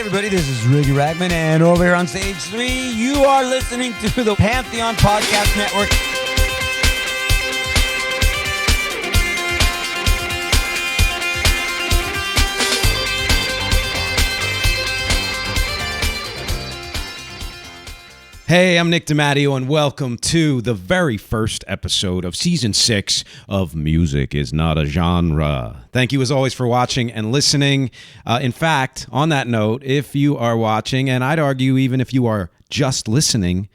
everybody, this is Ricky Rackman, and over here on stage 3, you are listening to the Pantheon Podcast Network. Hey, I'm Nick DiMatteo, and welcome to the very first episode of Season 6 of Music is Not a Genre. Thank you, as always, for watching and listening. In fact, on that note, if you are watching, and I'd argue even if you are just listening,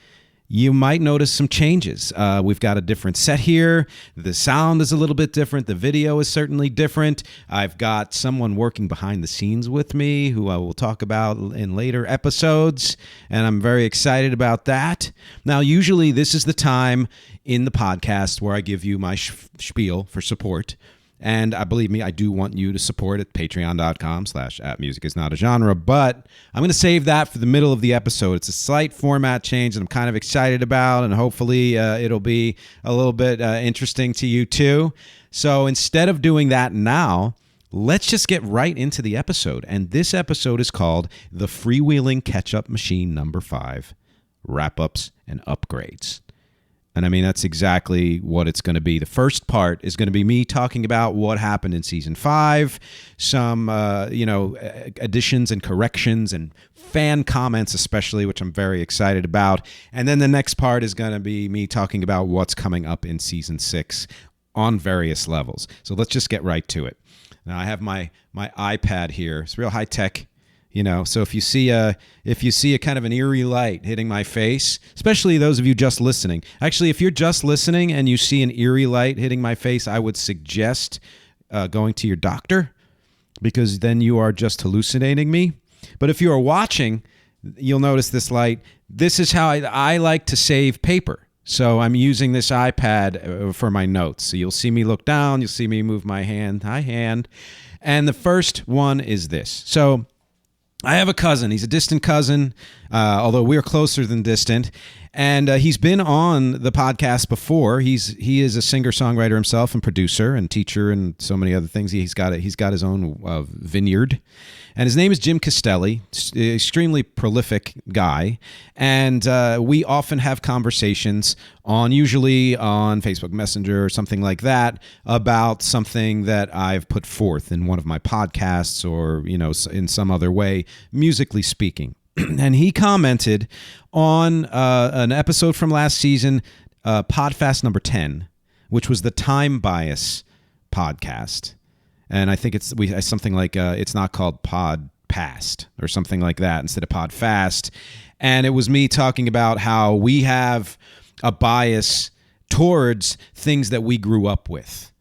you might notice some changes. We've got a different set here. The sound is a little bit different. The video is certainly different. I've got someone working behind the scenes with me who I will talk about in later episodes, and I'm very excited about that. Now, usually this is the time in the podcast where I give you my spiel for support. And believe me, I do want you to support at patreon.com/@musicisnotagenre, but I'm going to save that for the middle of the episode. It's a slight format change that I'm kind of excited about, and hopefully it'll be a little bit interesting to you too. So instead of doing that now, let's just get right into the episode. And this episode is called The Freewheeling Catch-Up Machine Number 5, Wrap-Ups and Upgrades. And I mean, that's exactly what it's going to be. The first part is going to be me talking about what happened in Season 5, some, additions and corrections and fan comments especially, which I'm very excited about. And then the next part is going to be me talking about what's coming up in Season 6 on various levels. So let's just get right to it. Now, I have my iPad here. It's real high-tech. So if you see a kind of an eerie light hitting my face, especially those of you just listening. Actually, if you're just listening and you see an eerie light hitting my face, I would suggest going to your doctor, because then you are just hallucinating me. But if you are watching, you'll notice this light. This is how I like to save paper. So I'm using this iPad for my notes. So you'll see me look down. You'll see me move my hand. Hi, hand. And the first one is this. So I have a cousin. He's a distant cousin, although we're closer than distant. And he's been on the podcast before. He is a singer-songwriter himself and producer and teacher and so many other things. He's got his own vineyard. And his name is Jim Castelli, extremely prolific guy. And we often have conversations usually on Facebook Messenger or something like that, about something that I've put forth in one of my podcasts or, in some other way, musically speaking. And he commented on an episode from last season, Podfast number 10, which was the Time Bias podcast. And I think it's something like it's not called Pod Past or something like that instead of Pod Fast. And it was me talking about how we have a bias towards things that we grew up with.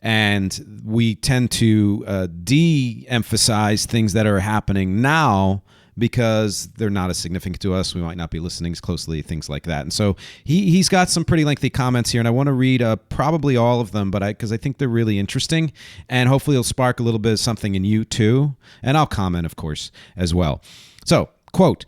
And we tend to de-emphasize things that are happening now because they're not as significant to us. We might not be listening as closely, things like that. And so he's got some pretty lengthy comments here, and I want to read probably all of them, because I think they're really interesting, and hopefully it'll spark a little bit of something in you too. And I'll comment, of course, as well. So, quote,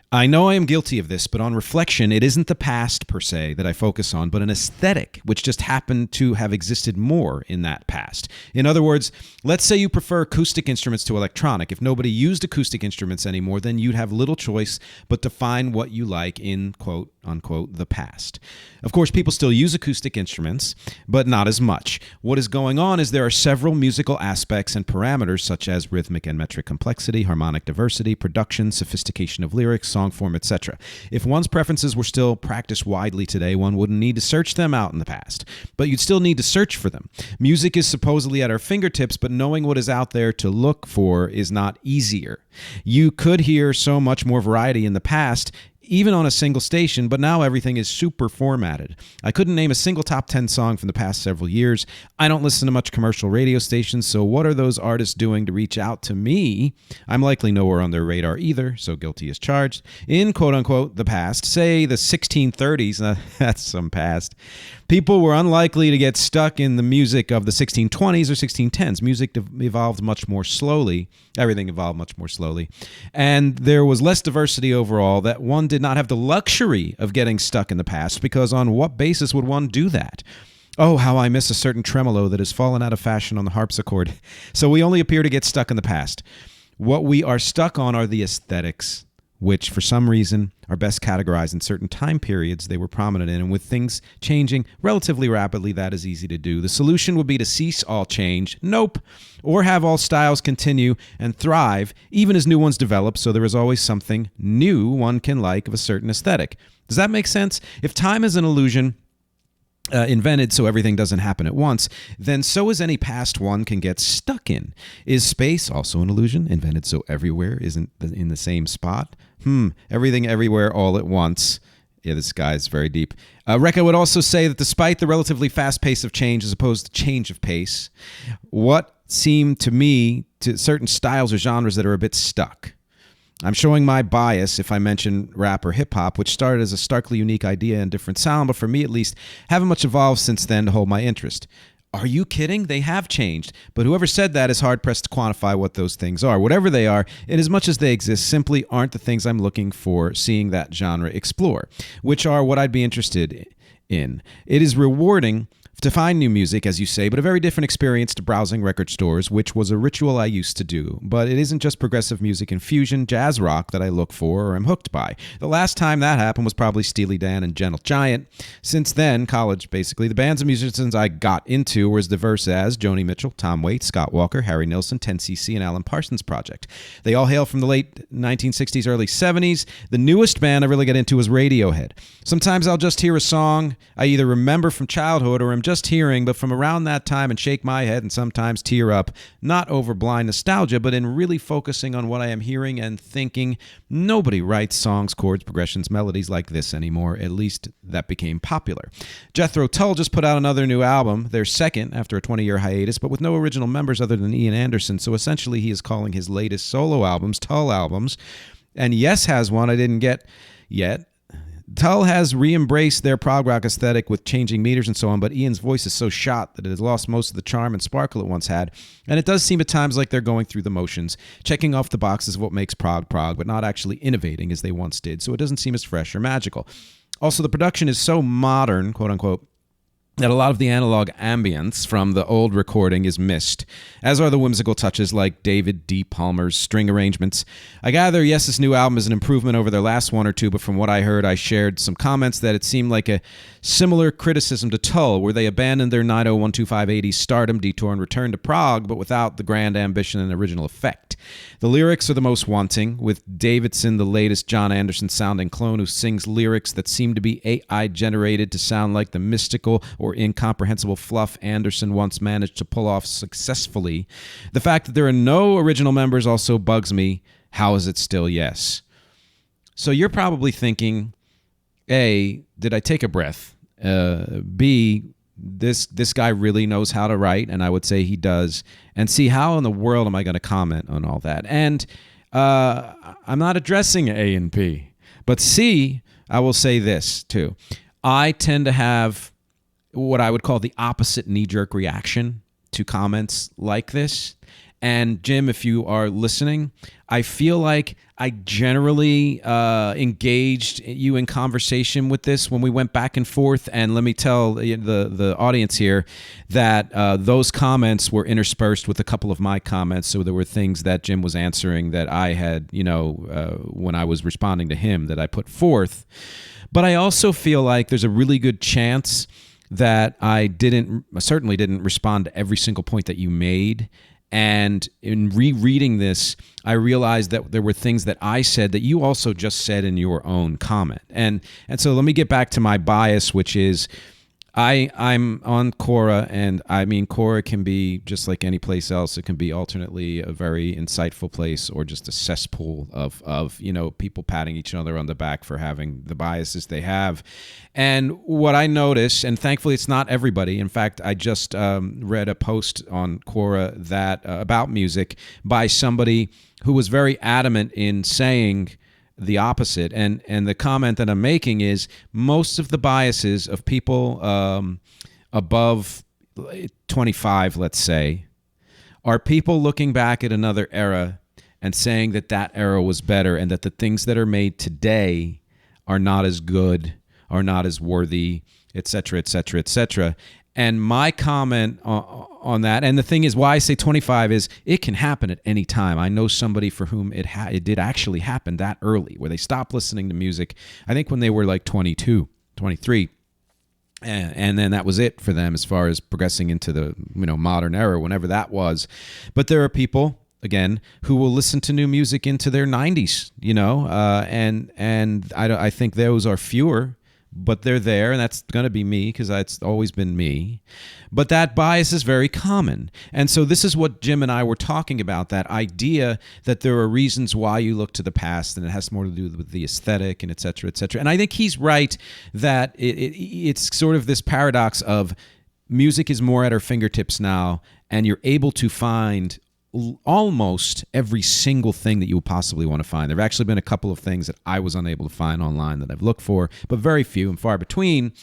"I know I am guilty of this, but on reflection, it isn't the past per se that I focus on, but an aesthetic which just happened to have existed more in that past. In other words, let's say you prefer acoustic instruments to electronic. If nobody used acoustic instruments anymore, then you'd have little choice but to find what you like in, quote, unquote, the past. Of course, people still use acoustic instruments, but not as much. What is going on is there are several musical aspects and parameters such as rhythmic and metric complexity, harmonic diversity, production, sophistication of lyrics, song form, etc. If one's preferences were still practiced widely today, one wouldn't need to search them out in the past, but you'd still need to search for them. Music is supposedly at our fingertips, but knowing what is out there to look for is not easier. You could hear so much more variety in the past, even on a single station, but now everything is super formatted. I couldn't name a single top 10 song from the past several years. I don't listen to much commercial radio stations, so what are those artists doing to reach out to me? I'm likely nowhere on their radar either, so guilty as charged. In quote-unquote the past, say the 1630s, that's some past, people were unlikely to get stuck in the music of the 1620s or 1610s. Music evolved much more slowly. Everything evolved much more slowly. And there was less diversity overall, that one did not have the luxury of getting stuck in the past, because on what basis would one do that? Oh, how I miss a certain tremolo that has fallen out of fashion on the harpsichord. So we only appear to get stuck in the past. What we are stuck on are the aesthetics, which for some reason are best categorized in certain time periods they were prominent in. And with things changing relatively rapidly, that is easy to do. The solution would be to cease all change. Nope. Or have all styles continue and thrive, even as new ones develop, so there is always something new one can like of a certain aesthetic. Does that make sense? If time is an illusion, invented so everything doesn't happen at once, then so is any past one can get stuck in. Is space also an illusion, invented so everywhere isn't in the same spot? Everything everywhere all at once. Yeah, this guy's very deep. REC would also say that despite the relatively fast pace of change as opposed to change of pace, what seemed to me to certain styles or genres that are a bit stuck. I'm showing my bias if I mention rap or hip-hop, which started as a starkly unique idea and different sound, but for me at least, haven't much evolved since then to hold my interest. Are you kidding? They have changed. But whoever said that is hard-pressed to quantify what those things are. Whatever they are, in as much as they exist, simply aren't the things I'm looking for seeing that genre explore, which are what I'd be interested in. It is rewarding to find new music, as you say, but a very different experience to browsing record stores, which was a ritual I used to do. But it isn't just progressive music and fusion, jazz rock that I look for or am hooked by. The last time that happened was probably Steely Dan and Gentle Giant. Since then, college basically, the bands and musicians I got into were as diverse as Joni Mitchell, Tom Waits, Scott Walker, Harry Nilsson, 10cc, and Alan Parsons Project. They all hail from the late 1960s, early 70s. The newest band I really got into was Radiohead. Sometimes I'll just hear a song I either remember from childhood or am just hearing, but from around that time, and shake my head and sometimes tear up, not over blind nostalgia, but in really focusing on what I am hearing and thinking. Nobody writes songs, chords, progressions, melodies like this anymore. At least that became popular. Jethro Tull just put out another new album, their second after a 20-year hiatus, but with no original members other than Ian Anderson, so essentially he is calling his latest solo albums Tull albums. And Yes has one I didn't get yet. Tull has re-embraced their prog rock aesthetic with changing meters and so on, but Ian's voice is so shot that it has lost most of the charm and sparkle it once had, and it does seem at times like they're going through the motions, checking off the boxes of what makes prog, but not actually innovating as they once did, so it doesn't seem as fresh or magical. Also, the production is so modern, quote-unquote, that a lot of the analog ambience from the old recording is missed, as are the whimsical touches like David D. Palmer's string arrangements. I gather, yes, this new album is an improvement over their last one or two, but from what I heard, I shared some comments that it seemed like a similar criticism to Tull, where they abandoned their 9012580 stardom detour and returned to prog, but without the grand ambition and original effect. The lyrics are the most wanting, with Davidson, the latest John Anderson-sounding clone who sings lyrics that seem to be AI-generated to sound like the mystical or incomprehensible fluff Anderson once managed to pull off successfully. The fact that there are no original members also bugs me. How is it still Yes? So you're probably thinking, A, did I take a breath? B, this guy really knows how to write, and I would say he does. And C, how in the world am I going to comment on all that? And I'm not addressing A and B. But C, I will say this, too. I tend to have what I would call the opposite knee-jerk reaction to comments like this. And Jim, if you are listening, I feel like I generally engaged you in conversation with this when we went back and forth. And let me tell the audience here that those comments were interspersed with a couple of my comments. So there were things that Jim was answering that I had, when I was responding to him that I put forth. But I also feel like there's a really good chance that I certainly didn't respond to every single point that you made. And in rereading this, I realized that there were things that I said that you also just said in your own comment. And so let me get back to my bias, which is I'm on Quora, and I mean, Quora can be just like any place else. It can be alternately a very insightful place or just a cesspool of people patting each other on the back for having the biases they have. And what I notice, and thankfully it's not everybody. In fact, I just read a post on Quora that about music by somebody who was very adamant in saying the opposite. And the comment that I'm making is most of the biases of people above 25, let's say, are people looking back at another era and saying that that era was better and that the things that are made today are not as good, are not as worthy, et cetera, et cetera, et cetera. And my comment on that, and the thing is, why I say 25 is it can happen at any time. I know somebody for whom it did actually happen that early, where they stopped listening to music, I think when they were like 22, 23. And then that was it for them as far as progressing into the modern era, whenever that was. But there are people, again, who will listen to new music into their 90s, and I think those are fewer, but they're there, and that's going to be me because it's always been me. But that bias is very common. And so this is what Jim and I were talking about, that idea that there are reasons why you look to the past, and it has more to do with the aesthetic and et cetera, et cetera. And I think he's right that it's sort of this paradox of music is more at our fingertips now, and you're able to find almost every single thing that you would possibly want to find. There have actually been a couple of things that I was unable to find online that I've looked for, but very few and far between.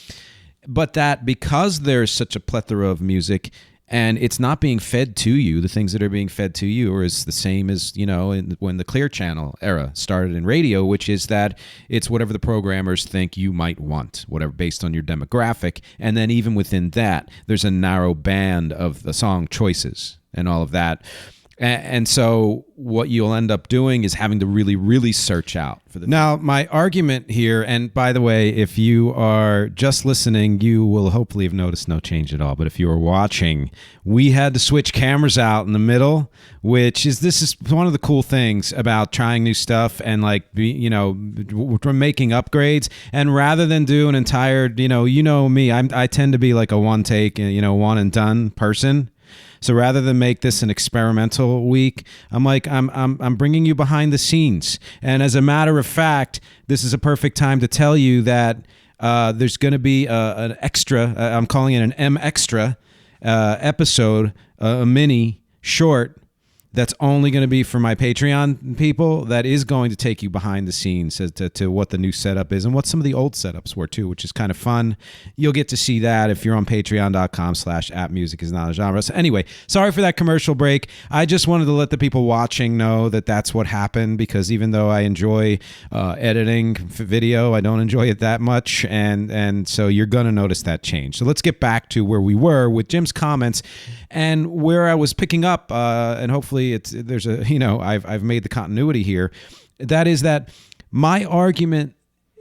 But that because there's such a plethora of music and it's not being fed to you, the things that are being fed to you are the same as, when the Clear Channel era started in radio, which is that it's whatever the programmers think you might want, whatever, based on your demographic. And then even within that, there's a narrow band of the song choices and all of that. And so what you'll end up doing is having to really, really search out for the... Now, my argument here, and by the way, if you are just listening, you will hopefully have noticed no change at all. But if you are watching, we had to switch cameras out in the middle, this is one of the cool things about trying new stuff and we're making upgrades. And rather than do an entire, me, I tend to be like a one take, one and done person. So rather than make this an experimental week, I'm bringing you behind the scenes. And as a matter of fact, this is a perfect time to tell you that there's going to be an extra, I'm calling it an MxG episode, a mini short that's only going to be for my Patreon people, that is going to take you behind the scenes as to what the new setup is and what some of the old setups were too, which is kind of fun. You'll get to see that if you're on patreon.com/appmusicisnotAgenre. So anyway, sorry for that commercial break. I just wanted to let the people watching know that that's what happened, because even though I enjoy editing video, I don't enjoy it that much. And so you're going to notice that change. So let's get back to where we were with Jim's comments and where I was picking up, and hopefully I've made the continuity here. That is that my argument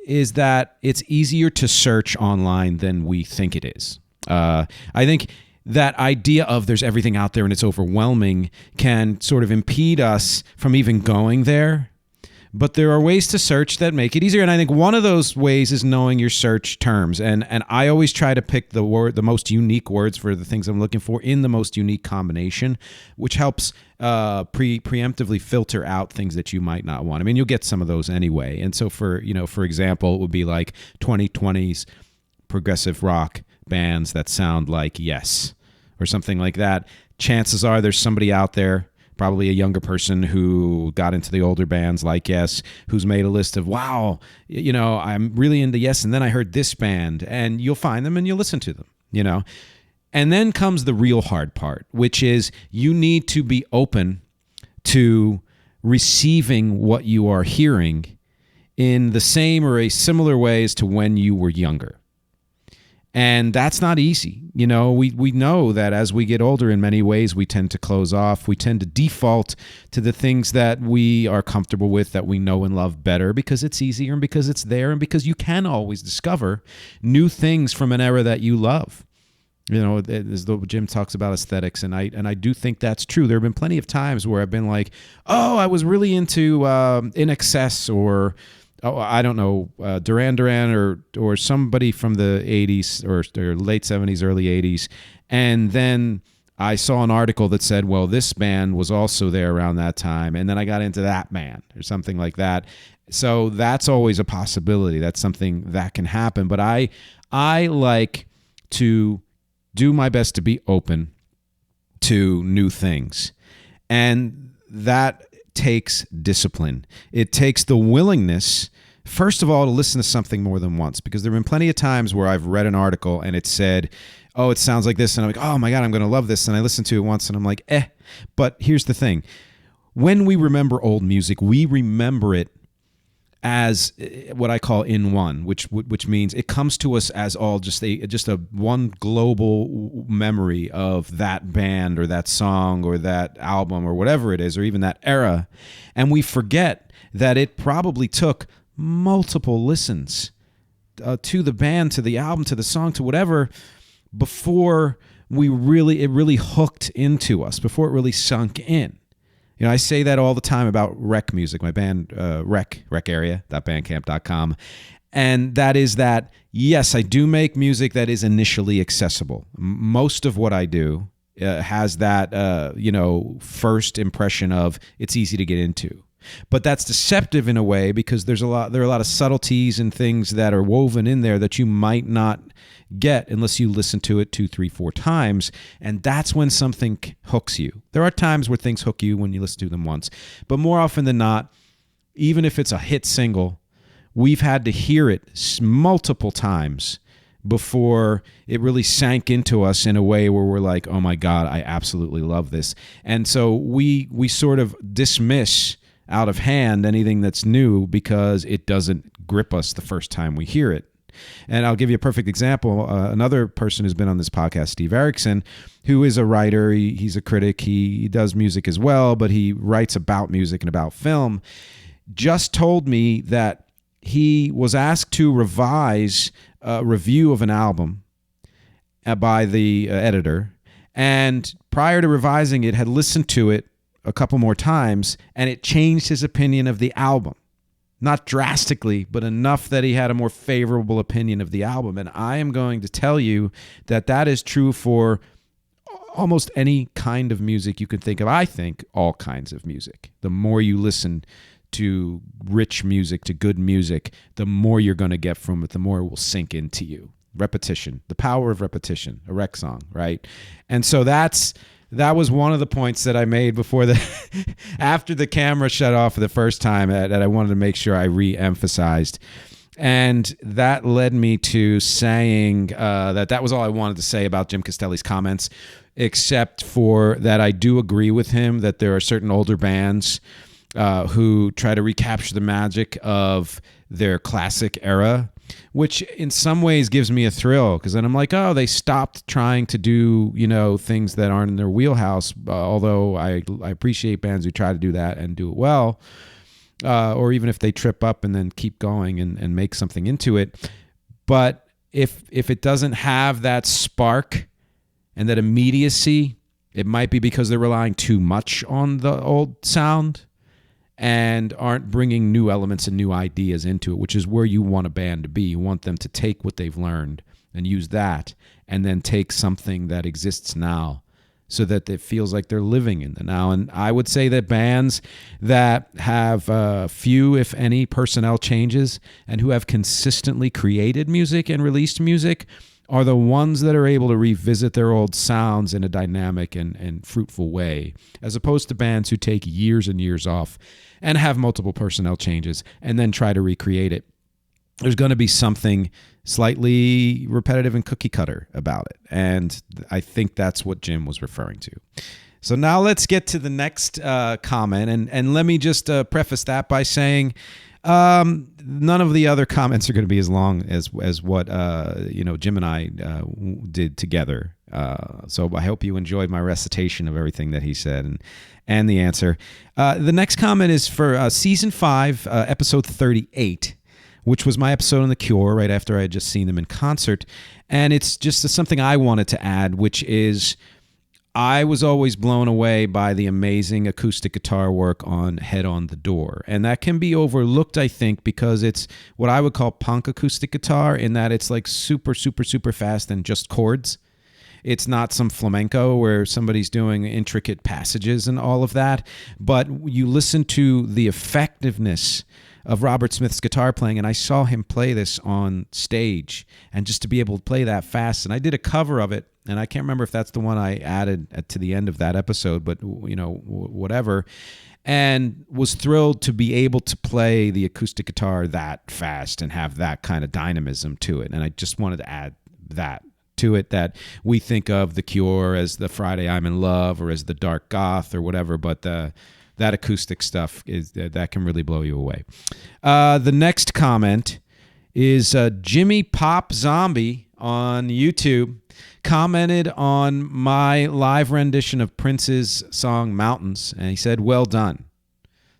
is that it's easier to search online than we think it is. I think that idea of there's everything out there and it's overwhelming can sort of impede us from even going there. But there are ways to search that make it easier. And I think one of those ways is knowing your search terms. And I always try to pick the most unique words for the things I'm looking for in the most unique combination, which helps preemptively filter out things that you might not want. I mean, you'll get some of those anyway. And so for example, it would be like 2020s progressive rock bands that sound like Yes or something like that. Chances are there's somebody out there, probably a younger person who got into the older bands like Yes, who's made a list of, wow, I'm really into Yes, and then I heard this band, and you'll find them and you'll listen to them, And then comes the real hard part, which is you need to be open to receiving what you are hearing in the same or a similar way as to when you were younger. And that's not easy. We know that as we get older, in many ways, we tend to close off. We tend to default to the things that we are comfortable with, that we know and love better, because it's easier and because it's there and because you can always discover new things from an era that you love. As though Jim talks about aesthetics, and I do think that's true. There have been plenty of times where I've been like, oh, I was really into In Excess or... I don't know, Duran Duran or somebody from the 80s or late 70s, early 80s. And then I saw an article that said, well, this band was also there around that time. And then I got into that band or something like that. So that's always a possibility. That's something that can happen. But I like to do my best to be open to new things. And that takes discipline. It takes the willingness, first of all, to listen to something more than once, because there have been plenty of times where I've read an article and it said, oh, it sounds like this, and I'm like, oh my God, I'm going to love this, and I listened to it once and I'm like, But here's the thing. When we remember old music, we remember it as what I call in one, which means it comes to us as all just a one global memory of that band or that song or that album or whatever it is, or even that era, and we forget that it probably took multiple listens to the band, to the album, to the song, to whatever, before it really hooked into us, before it really sunk in. You know, I say that all the time about rec music, my band, rec area.bandcamp.com. And that is that, yes, I do make music that is initially accessible. Most of what I do has that, first impression of it's easy to get into. But that's deceptive in a way, because there are a lot of subtleties and things that are woven in there that you might not get unless you listen to it 2, 3, 4 times. And that's when something hooks you. There are times where things hook you when you listen to them once, but more often than not, even if it's a hit single, we've had to hear it multiple times before it really sank into us in a way where we're like, oh my God, I absolutely love this. And so we sort of dismiss out of hand anything that's new because it doesn't grip us the first time we hear it. And I'll give you a perfect example. Another person who's been on this podcast, Steve Erickson, who is a writer. He's a critic. He does music as well, but he writes about music and about film. Just told me that he was asked to revise a review of an album by the editor. And prior to revising it, had listened to it a couple more times, and it changed his opinion of the album. Not drastically, but enough that he had a more favorable opinion of the album. And I am going to tell you that that is true for almost any kind of music you can think of. I think all kinds of music. The more you listen to rich music, to good music, the more you're going to get from it, the more it will sink into you. Repetition, the power of repetition, a rec song, right? And so that was one of the points that I made before after the camera shut off for the first time that I wanted to make sure I re-emphasized. And that led me to saying that was all I wanted to say about Jim Castelli's comments, except for that I do agree with him that there are certain older bands who try to recapture the magic of their classic era, which in some ways gives me a thrill, because then I'm like, oh, they stopped trying to do, things that aren't in their wheelhouse, although I appreciate bands who try to do that and do it well, or even if they trip up and then keep going and make something into it. But if it doesn't have that spark and that immediacy, it might be because they're relying too much on the old sound and aren't bringing new elements and new ideas into it, which is where you want a band to be. You want them to take what they've learned and use that, and then take something that exists now so that it feels like they're living in the now. And I would say that bands that have few, if any, personnel changes and who have consistently created music and released music are the ones that are able to revisit their old sounds in a dynamic and fruitful way, as opposed to bands who take years and years off and have multiple personnel changes and then try to recreate it. There's going to be something slightly repetitive and cookie cutter about it. And I think that's what Jim was referring to. So now let's get to the next comment. And let me just preface that by saying none of the other comments are going to be as long as what Jim and I did together. So I hope you enjoyed my recitation of everything that he said and the answer. The next comment is for season 5, episode 38, which was my episode on The Cure right after I had just seen them in concert. And it's just something I wanted to add, which is I was always blown away by the amazing acoustic guitar work on Head on the Door. And that can be overlooked, I think, because it's what I would call punk acoustic guitar, in that it's like super, super, super fast and just chords. It's not some flamenco where somebody's doing intricate passages and all of that. But you listen to the effectiveness of Robert Smith's guitar playing, and I saw him play this on stage, and just to be able to play that fast. And I did a cover of it, and I can't remember if that's the one I added to the end of that episode, but whatever. And was thrilled to be able to play the acoustic guitar that fast and have that kind of dynamism to it. And I just wanted to add that to it, that we think of The Cure as the Friday I'm in Love or as the dark goth or whatever, but that acoustic stuff that can really blow you away. The next comment is Jimmy Pop Zombie on YouTube commented on my live rendition of Prince's song Mountains, and he said, "Well done."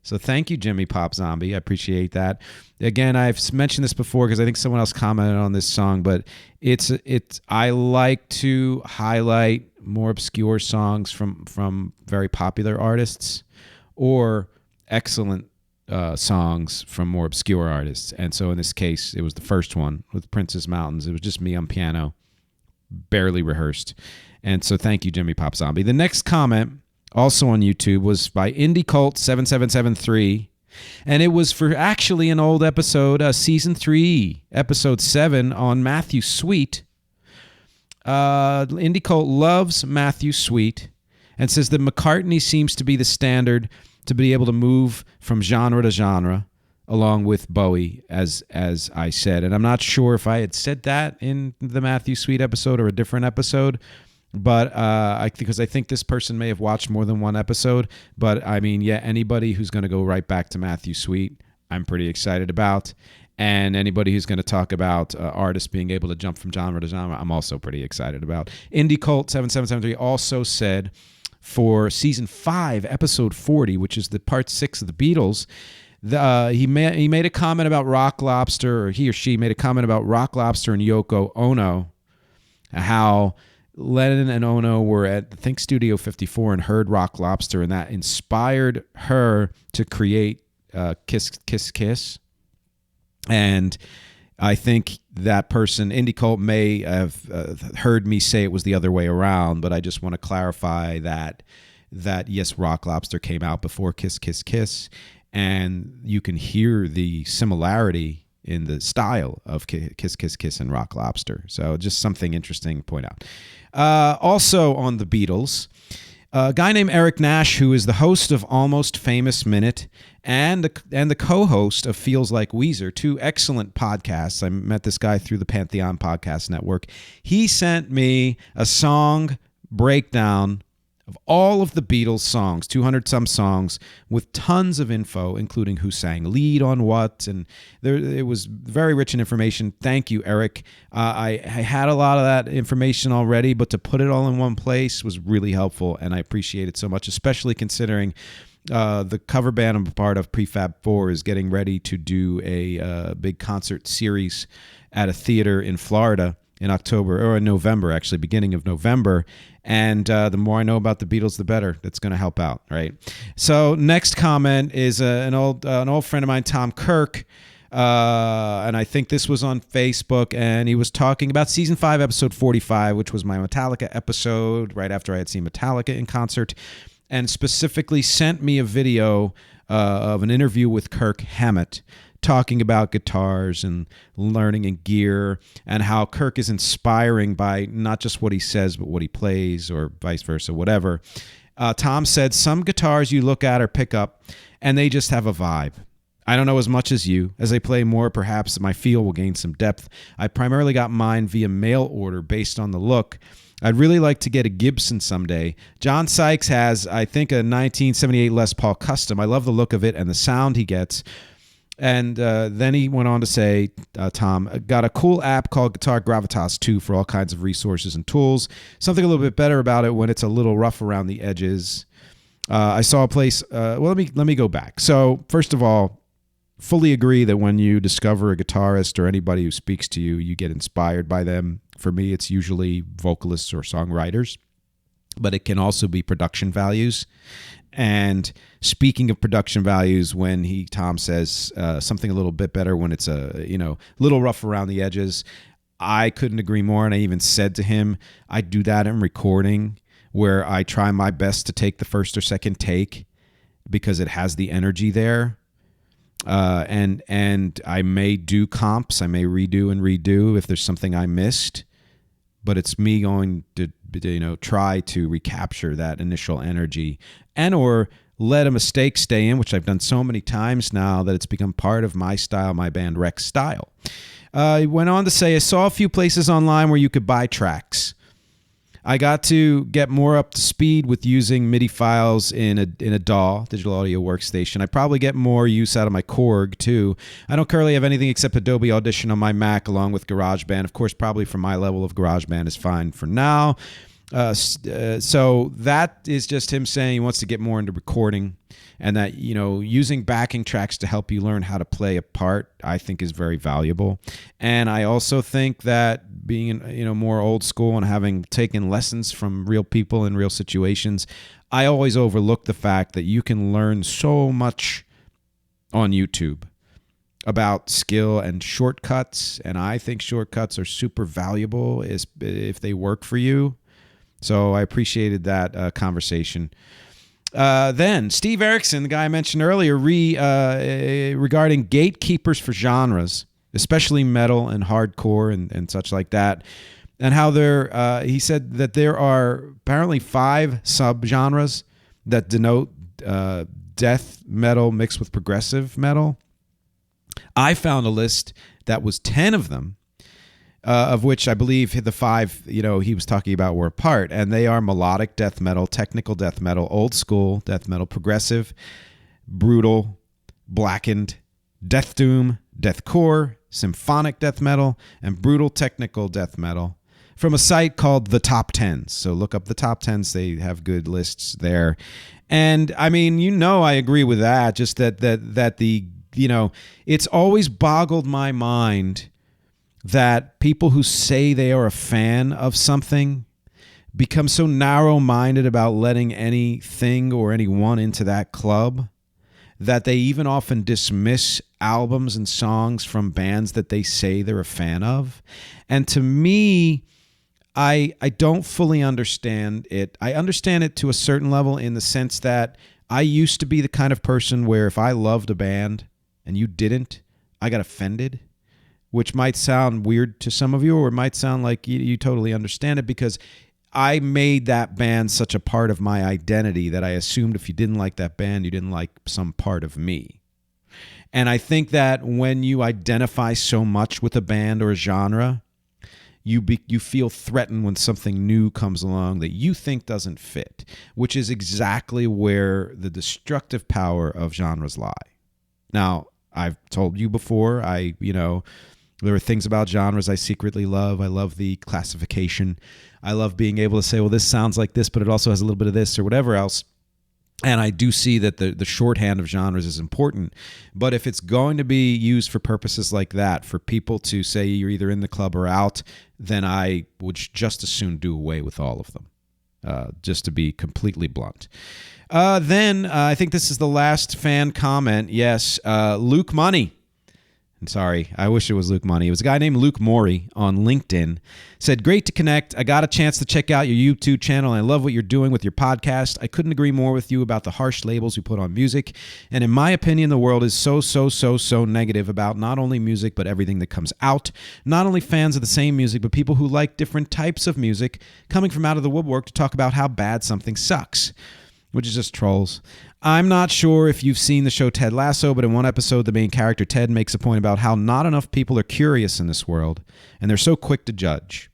So thank you, Jimmy Pop Zombie. I appreciate that. Again, I've mentioned this before because I think someone else commented on this song, but I like to highlight more obscure songs from very popular artists or excellent songs from more obscure artists. And so in this case, it was the first one with Prince's Mountains. It was just me on piano, barely rehearsed. And so thank you, Jimmy Pop Zombie. The next comment, also on YouTube, was by Indie Cult 7773, and it was for actually an old episode, season 3, episode 7 on Matthew Sweet. Indie Cult loves Matthew Sweet and says that McCartney seems to be the standard to be able to move from genre to genre, along with Bowie, as I said. And I'm not sure if I had said that in the Matthew Sweet episode or a different episode, but because I think this person may have watched more than one episode. But I mean, yeah, anybody who's going to go right back to Matthew Sweet, I'm pretty excited about. And anybody who's going to talk about artists being able to jump from genre to genre, I'm also pretty excited about. Indie Cult 7773 also said for season 5, episode 40, which is the part 6 of the Beatles, he made a comment about Rock Lobster, or he or she made a comment about Rock Lobster and Yoko Ono, how Lennon and Ono were at, I think, Studio 54 and heard Rock Lobster, and that inspired her to create Kiss Kiss Kiss. And I think that person, Indie Cult, may have heard me say it was the other way around, but I just want to clarify that yes, Rock Lobster came out before Kiss Kiss Kiss, and you can hear the similarity in the style of Kiss Kiss Kiss and Rock Lobster. So just something interesting to point out. Also on the Beatles, a guy named Eric Nash, who is the host of Almost Famous Minute and the co-host of Feels Like Weezer, 2 excellent podcasts. I met this guy through the Pantheon Podcast Network. He sent me a song breakdown of all of the Beatles songs, 200-some songs, with tons of info, including who sang lead on what, and it was very rich in information. Thank you, Eric. I had a lot of that information already, but to put it all in one place was really helpful, and I appreciate it so much, especially considering the cover band I'm a part of, Prefab 4, is getting ready to do a big concert series at a theater in Florida in October, or in November, actually, beginning of November. And the more I know about the Beatles, the better. That's going to help out, right? So next comment is an old friend of mine, Tom Kirk, and I think this was on Facebook, and he was talking about season 5, episode 45, which was my Metallica episode, right after I had seen Metallica in concert, and specifically sent me a video of an interview with Kirk Hammett, talking about guitars and learning and gear, and how Kirk is inspiring by not just what he says, but what he plays, or vice versa, whatever. Tom said, some guitars you look at or pick up, and they just have a vibe. I don't know as much as you. As I play more, perhaps my feel will gain some depth. I primarily got mine via mail order based on the look. I'd really like to get a Gibson someday. John Sykes has, I think, a 1978 Les Paul Custom. I love the look of it and the sound he gets. And then he went on to say, Tom, got a cool app called Guitar Gravitas 2 for all kinds of resources and tools. Something a little bit better about it when it's a little rough around the edges. I saw a place, let me go back. So first of all, fully agree that when you discover a guitarist or anybody who speaks to you, you get inspired by them. For me, it's usually vocalists or songwriters, but it can also be production values. And speaking of production values, when Tom says something a little bit better when it's a little rough around the edges, I couldn't agree more. And I even said to him, I do that in recording, where I try my best to take the first or second take because it has the energy there. And I may do comps, I may redo and redo if there's something I missed, but it's me going to try to recapture that initial energy, and or let a mistake stay in, which I've done so many times now that it's become part of my style, my band REC style. He went on to say, I saw a few places online where you could buy tracks. I got to get more up to speed with using MIDI files in a DAW, digital audio workstation. I probably get more use out of my Korg too. I don't currently have anything except Adobe Audition on my Mac along with GarageBand. Of course, probably for my level of GarageBand is fine for now. So that is just him saying he wants to get more into recording, and that, you know, using backing tracks to help you learn how to play a part, I think is very valuable. And I also think that being, you know, more old school and having taken lessons from real people in real situations, I always overlook the fact that you can learn so much on YouTube about skill and shortcuts. And I think shortcuts are super valuable if they work for you. So I appreciated that conversation. Then Steve Erickson, the guy I mentioned earlier, regarding gatekeepers for genres, especially metal and hardcore and such like that, and how he said that there are apparently 5 subgenres that denote death metal mixed with progressive metal. I found a list that was 10 of them. Of which I believe the 5, you know, he was talking about were apart, and they are melodic death metal, technical death metal, old school death metal, progressive, brutal, blackened, death doom, deathcore, symphonic death metal, and brutal technical death metal, from a site called The Top Tens. So look up The Top Tens; they have good lists there. And I mean, you know, I agree with that. Just that the, you know, it's always boggled my mind that people who say they are a fan of something become so narrow-minded about letting anything or anyone into that club that they even often dismiss albums and songs from bands that they say they're a fan of. And to me, I don't fully understand it. I understand it to a certain level in the sense that I used to be the kind of person where if I loved a band and you didn't, I got offended, which might sound weird to some of you, or it might sound like you totally understand it, because I made that band such a part of my identity that I assumed if you didn't like that band, you didn't like some part of me. And I think that when you identify so much with a band or a genre, you feel threatened when something new comes along that you think doesn't fit, which is exactly where the destructive power of genres lie. Now, I've told you before, there are things about genres I secretly love. I love the classification. I love being able to say, well, this sounds like this, but it also has a little bit of this or whatever else. And I do see that the shorthand of genres is important. But if it's going to be used for purposes like that, for people to say you're either in the club or out, then I would just as soon do away with all of them, just to be completely blunt. Then I think this is the last fan comment. Yes, Luke Money. Sorry, I wish it was Luke Money. It was a guy named Luke Morey on LinkedIn. Said, great to connect. I got a chance to check out your YouTube channel, and I love what you're doing with your podcast. I couldn't agree more with you about the harsh labels we put on music. And in my opinion, the world is so negative about not only music, but everything that comes out. Not only fans of the same music, but people who like different types of music coming from out of the woodwork to talk about how bad something sucks, which is just trolls. I'm not sure if you've seen the show Ted Lasso, but in one episode, the main character, Ted, makes a point about how not enough people are curious in this world, and they're so quick to judge.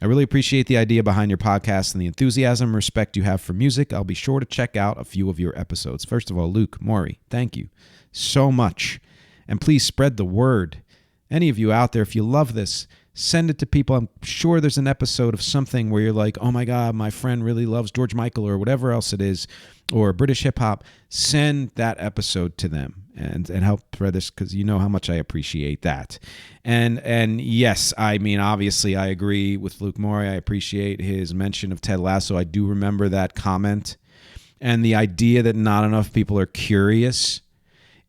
I really appreciate the idea behind your podcast and the enthusiasm and respect you have for music. I'll be sure to check out a few of your episodes. First of all, Luke, Maury, thank you so much. And please spread the word. Any of you out there, if you love this, send it to people. I'm sure there's an episode of something where you're like, oh my God, my friend really loves George Michael or whatever else it is, or British hip hop. Send that episode to them and help spread this, because you know how much I appreciate that. And yes, I mean, obviously I agree with Luke Morey. I appreciate his mention of Ted Lasso. I do remember that comment. And the idea that not enough people are curious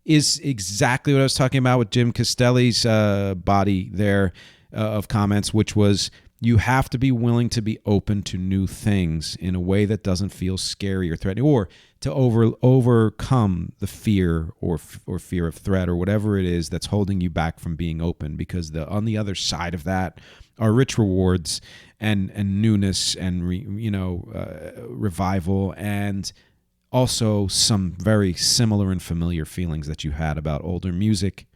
is exactly what I was talking about with Jim Castelli's body there of comments, which was you have to be willing to be open to new things in a way that doesn't feel scary or threatening, or to overcome the fear or fear of threat or whatever it is that's holding you back from being open, because on the other side of that are rich rewards and newness and revival, and also some very similar and familiar feelings that you had about older music.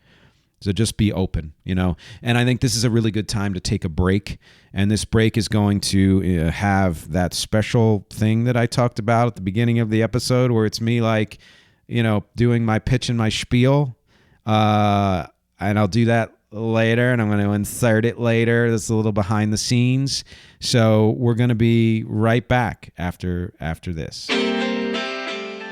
So just be open, And I think this is a really good time to take a break. And this break is going to have that special thing that I talked about at the beginning of the episode where it's me like, doing my pitch and my spiel. And I'll do that later, and I'm going to insert it later. That's a little behind the scenes. So we're going to be right back after this.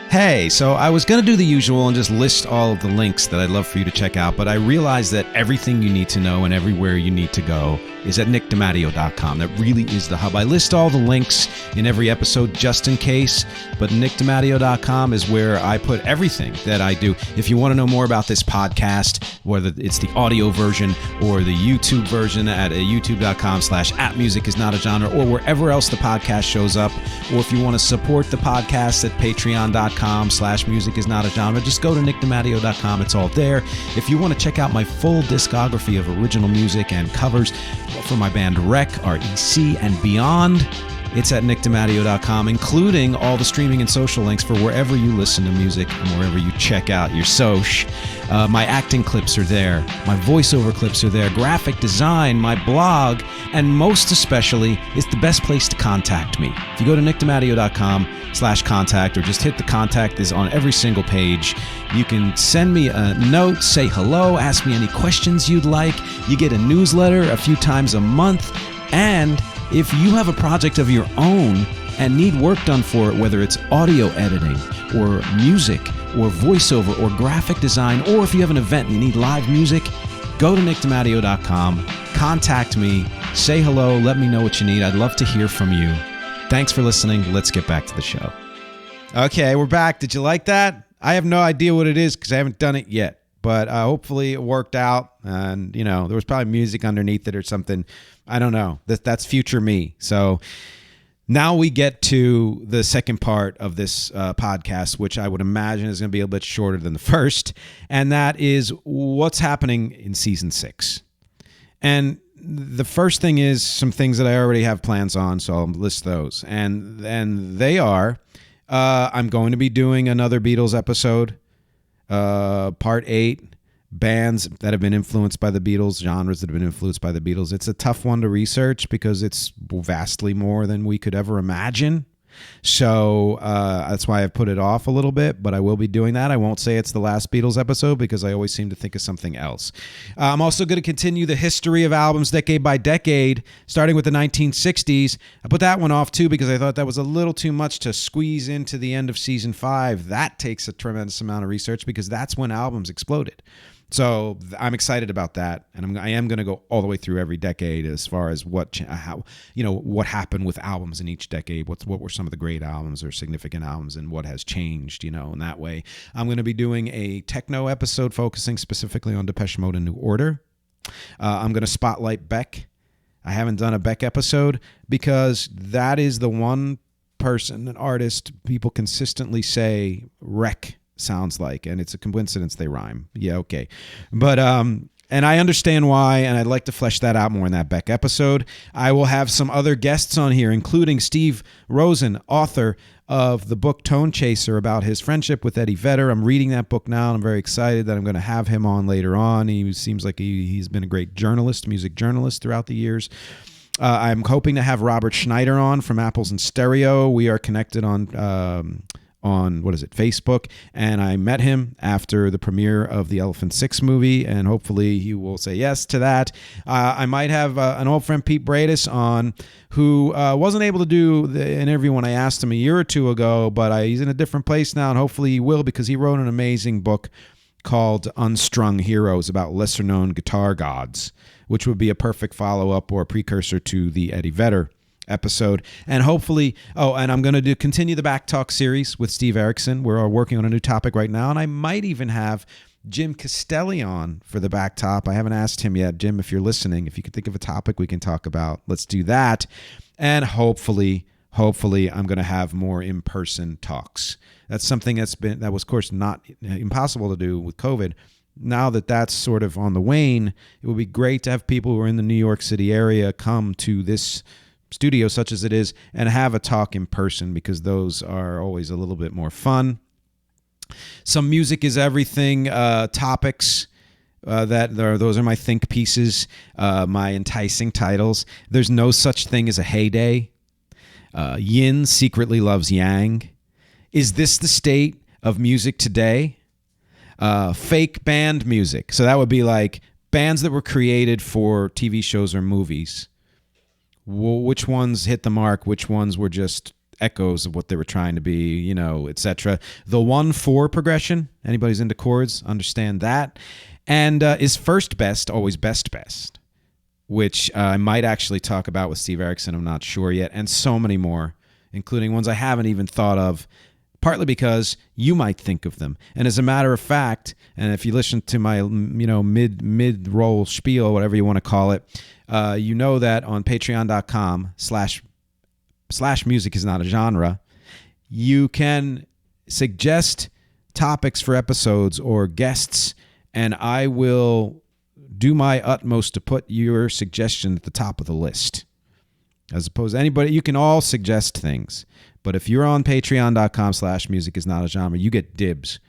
Hey, so I was going to do the usual and just list all of the links that I'd love for you to check out, but I realized that everything you need to know and everywhere you need to go is at nickdimatteo.com. That really is the hub. I list all the links in every episode just in case, but nickdimatteo.com is where I put everything that I do. If you want to know more about this podcast, whether it's the audio version or the YouTube version at youtube.com/@musicisnotagenre or wherever else the podcast shows up, or if you want to support the podcast at patreon.com/musicisnotagenre, just go to nickdimatteo.com. It's all there. If you want to check out my full discography of original music and covers for my band REC, REC, and beyond, it's at nickdimatteo.com, including all the streaming and social links for wherever you listen to music and wherever you check out your soch. My acting clips are there. My voiceover clips are there. Graphic design, my blog, and most especially, it's the best place to contact me. If you go to nickdimatteo.com/contact or just hit the contact is on every single page, you can send me a note, say hello, ask me any questions you'd like. You get a newsletter a few times a month, and if you have a project of your own and need work done for it, whether it's audio editing or music or voiceover or graphic design, or if you have an event and you need live music, go to nickdimatteo.com, contact me, say hello, let me know what you need. I'd love to hear from you. Thanks for listening. Let's get back to the show. Okay, we're back. Did you like that? I have no idea what it is because I haven't done it yet, but hopefully it worked out, and there was probably music underneath it or something. I don't know. That's future me. So now we get to the second part of this podcast, which I would imagine is going to be a bit shorter than the first, and that is what's happening in season 6. And the first thing is some things that I already have plans on, so I'll list those. And they are, I'm going to be doing another Beatles episode, part 8. Bands that have been influenced by the Beatles, genres that have been influenced by the Beatles. It's a tough one to research because it's vastly more than we could ever imagine. So that's why I've put it off a little bit, but I will be doing that. I won't say it's the last Beatles episode because I always seem to think of something else. I'm also going to continue the history of albums decade by decade, starting with the 1960s. I put that one off too because I thought that was a little too much to squeeze into the end of season 5. That takes a tremendous amount of research because that's when albums exploded. So I'm excited about that, and I am going to go all the way through every decade as far as what happened with albums in each decade. What were some of the great albums or significant albums, and what has changed? In that way, I'm going to be doing a techno episode focusing specifically on Depeche Mode and New Order. I'm going to spotlight Beck. I haven't done a Beck episode because that is the one person, an artist, people consistently say REC sounds like, and it's a coincidence they rhyme. Yeah, okay. But and I understand why, and I'd like to flesh that out more in that Beck episode. I will have some other guests on here, including Steve Rosen, author of the book Tone Chaser, about his friendship with Eddie Vedder. I'm reading that book now, and I'm very excited that I'm going to have him on later on. He seems like he's been a great journalist, music journalist throughout the years. I'm hoping to have Robert Schneider on from Apples and Stereo. We are connected on Facebook, and I met him after the premiere of the Elephant Six movie, and hopefully he will say yes to that. I might have an old friend, Pete Bradis, on, who wasn't able to do the interview when I asked him a year or two ago, but he's in a different place now, and hopefully he will, because he wrote an amazing book called Unstrung Heroes about lesser-known guitar gods, which would be a perfect follow-up or precursor to the Eddie Vedder episode. And hopefully, and I'm going to continue the Back Talk series with Steve Erickson. We're working on a new topic right now, and I might even have Jim Castelli on for the Back Top. I haven't asked him yet. Jim, if you're listening, if you can think of a topic we can talk about, let's do that. And hopefully I'm going to have more in-person talks. That's something that was, of course, not impossible to do with COVID. Now that that's sort of on the wane, it would be great to have people who are in the New York City area come to this studio, such as it is, and have a talk in person, because those are always a little bit more fun. Some music is everything topics Those are my think pieces, my enticing titles. There's no such thing as a heyday. Yin secretly loves yang. Is this the state of music today? Fake band music. So that would be like bands that were created for TV shows or movies. Which ones hit the mark? Which ones were just echoes of what they were trying to be, etc. The 1/4 progression. Anybody's into chords understand that. And is first best always best? Which I might actually talk about with Steve Erickson. I'm not sure yet. And so many more, including ones I haven't even thought of, partly because you might think of them. And as a matter of fact, and if you listen to my mid-roll spiel, whatever you want to call it, you know that on patreon.com/music is not a genre, you can suggest topics for episodes or guests, and I will do my utmost to put your suggestion at the top of the list. As opposed to anybody, you can all suggest things. But if you're on patreon.com/music is not a genre, you get dibs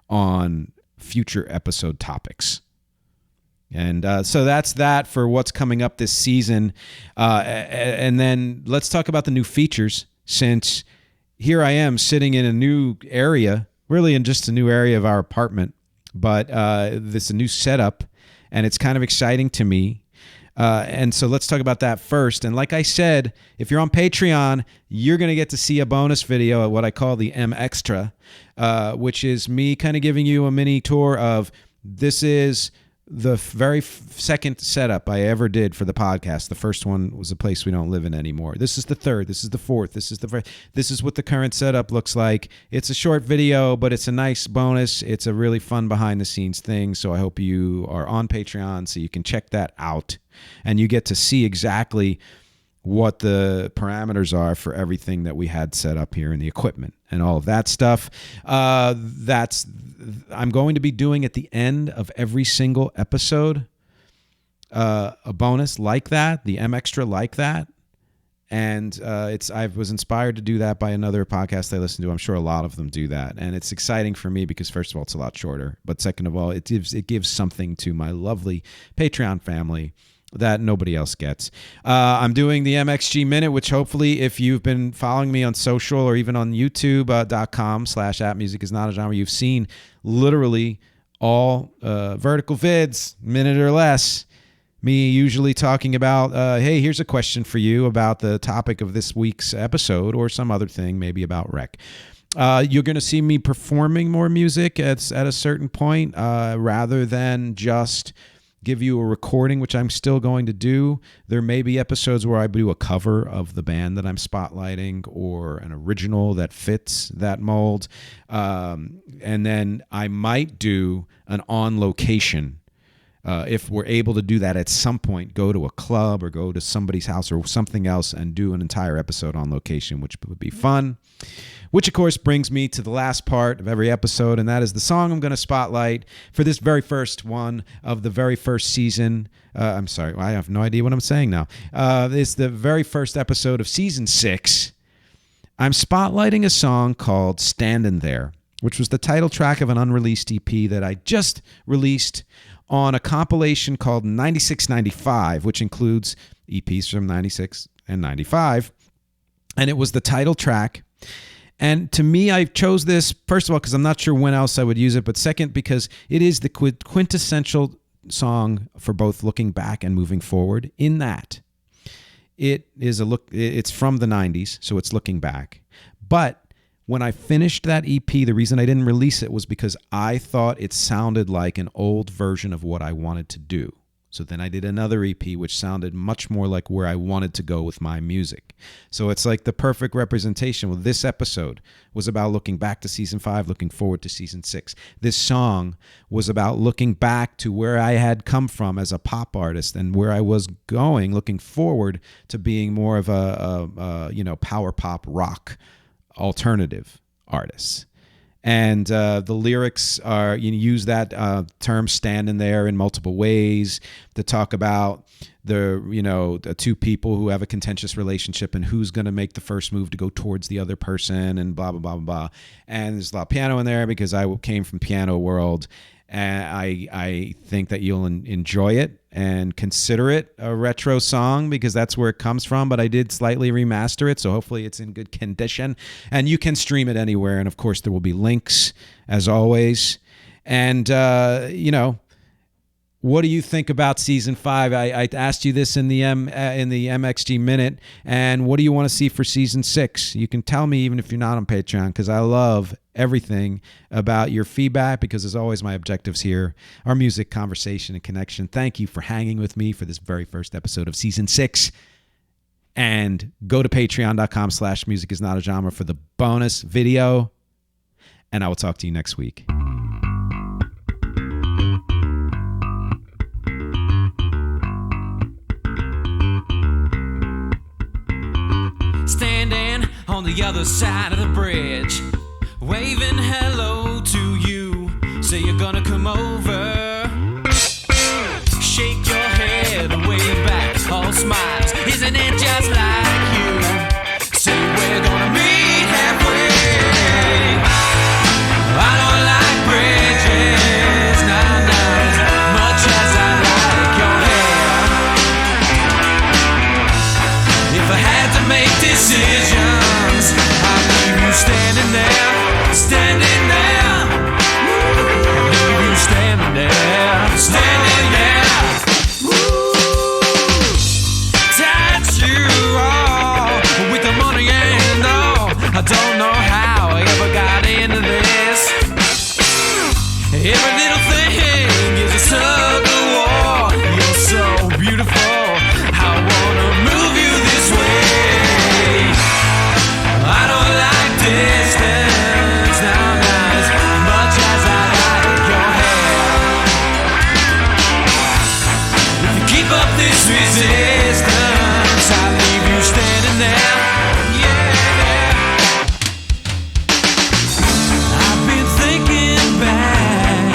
on future episode topics. And so that's that for what's coming up this season. And then let's talk about the new features, since here I am sitting in a new area, really in just a new area of our apartment. But this is a new setup, and it's kind of exciting to me. And so let's talk about that first. And like I said, if you're on Patreon, you're going to get to see a bonus video of what I call the MxG, which is me kind of giving you a mini tour of this is the very second setup I ever did for the podcast. The first one was a place we don't live in anymore. This is the third. This is the fourth. This is what the current setup looks like. It's a short video, but it's a nice bonus. It's a really fun behind the scenes thing. So I hope you are on Patreon so you can check that out, and you get to see exactly what the parameters are for everything that we had set up here in the equipment and all of that stuff. I'm going to be doing at the end of every single episode a bonus like that, the MxG like that. And I was inspired to do that by another podcast I listen to. I'm sure a lot of them do that. And it's exciting for me because, first of all, it's a lot shorter. But second of all, it gives something to my lovely Patreon family that nobody else gets. I'm doing the MxG Minute, which hopefully, if you've been following me on social or even on youtube.com/@music is not a genre, you've seen literally all vertical vids, minute or less. Me usually talking about, hey, here's a question for you about the topic of this week's episode or some other thing, maybe about rec. You're going to see me performing more music at a certain point rather than just give you a recording, which I'm still going to do. There may be episodes where I do a cover of the band that I'm spotlighting or an original that fits that mold. And then I might do an on location. If we're able to do that at some point, go to a club or go to somebody's house or something else and do an entire episode on location, which would be fun. Which, of course, brings me to the last part of every episode, and that is the song I'm going to spotlight for this very first one of the very first season. I'm sorry, I have no idea what I'm saying now. It's the very first episode of Season 6. I'm spotlighting a song called Standin There, which was the title track of an unreleased EP that I just released on a compilation called 96-95, which includes EPs from 96 and 95. And it was the title track. And to me, I chose this, first of all, because I'm not sure when else I would use it, but second, because it is the quintessential song for both looking back and moving forward, in that it's from the 90s, so it's looking back. But when I finished that EP, the reason I didn't release it was because I thought it sounded like an old version of what I wanted to do. So then I did another EP, which sounded much more like where I wanted to go with my music. So it's like the perfect representation. Well, this episode was about looking back to Season 5, looking forward to Season 6. This song was about looking back to where I had come from as a pop artist and where I was going, looking forward to being more of a power pop rock alternative artist. And the lyrics are, use that term "standing there" in multiple ways to talk about the two people who have a contentious relationship and who's going to make the first move to go towards the other person and blah, blah, blah, blah, blah. And there's a lot of piano in there because I came from piano world. And I think that you'll enjoy it and consider it a retro song because that's where it comes from. But I did slightly remaster it, so hopefully it's in good condition. And you can stream it anywhere. And, of course, there will be links, as always. And, what do you think about season 5? I asked you this in the MxG Minute, and what do you want to see for season 6? You can tell me even if you're not on Patreon, because I love everything about your feedback, because as always, my objectives here are music, conversation, and connection. Thank you for hanging with me for this very first episode of season 6. And go to patreon.com/musicisnotagenre for the bonus video, and I will talk to you next week. Standing on the other side of the bridge, waving hello to you. Say you're gonna come over. Shake your head and wave back, all smiles. Isn't it just like you? Say we're gonna meet halfway. I don't like bridges, not as much as I like your hair. If I had to make decisions, I'd leave you standing there, standing there. Leave you standing there, standing there. Tattoo all with the money and all. I don't know how I ever got into this. Every little thing is a tug of war. You're so beautiful, I wanna move you this way. I don't like distance, not as much as I like your hair. If you keep up this resistance, I'll leave you standing there. Yeah. I've been thinking back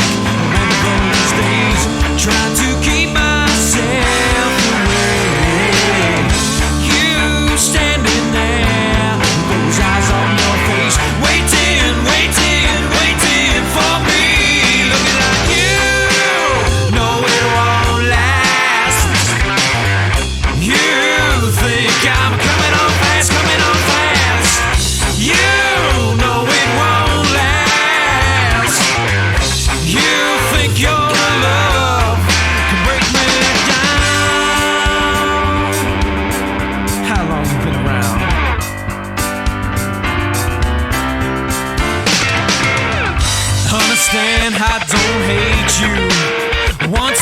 over those days, trying to keep myself away. You standing there, those eyes on your face, waiting, waiting, waiting for me. Looking like you know it won't last. You think I'm coming on fast, coming on fast. You know it won't last. You think your love can break me down. How long you been around? Understand I don't hate you. Once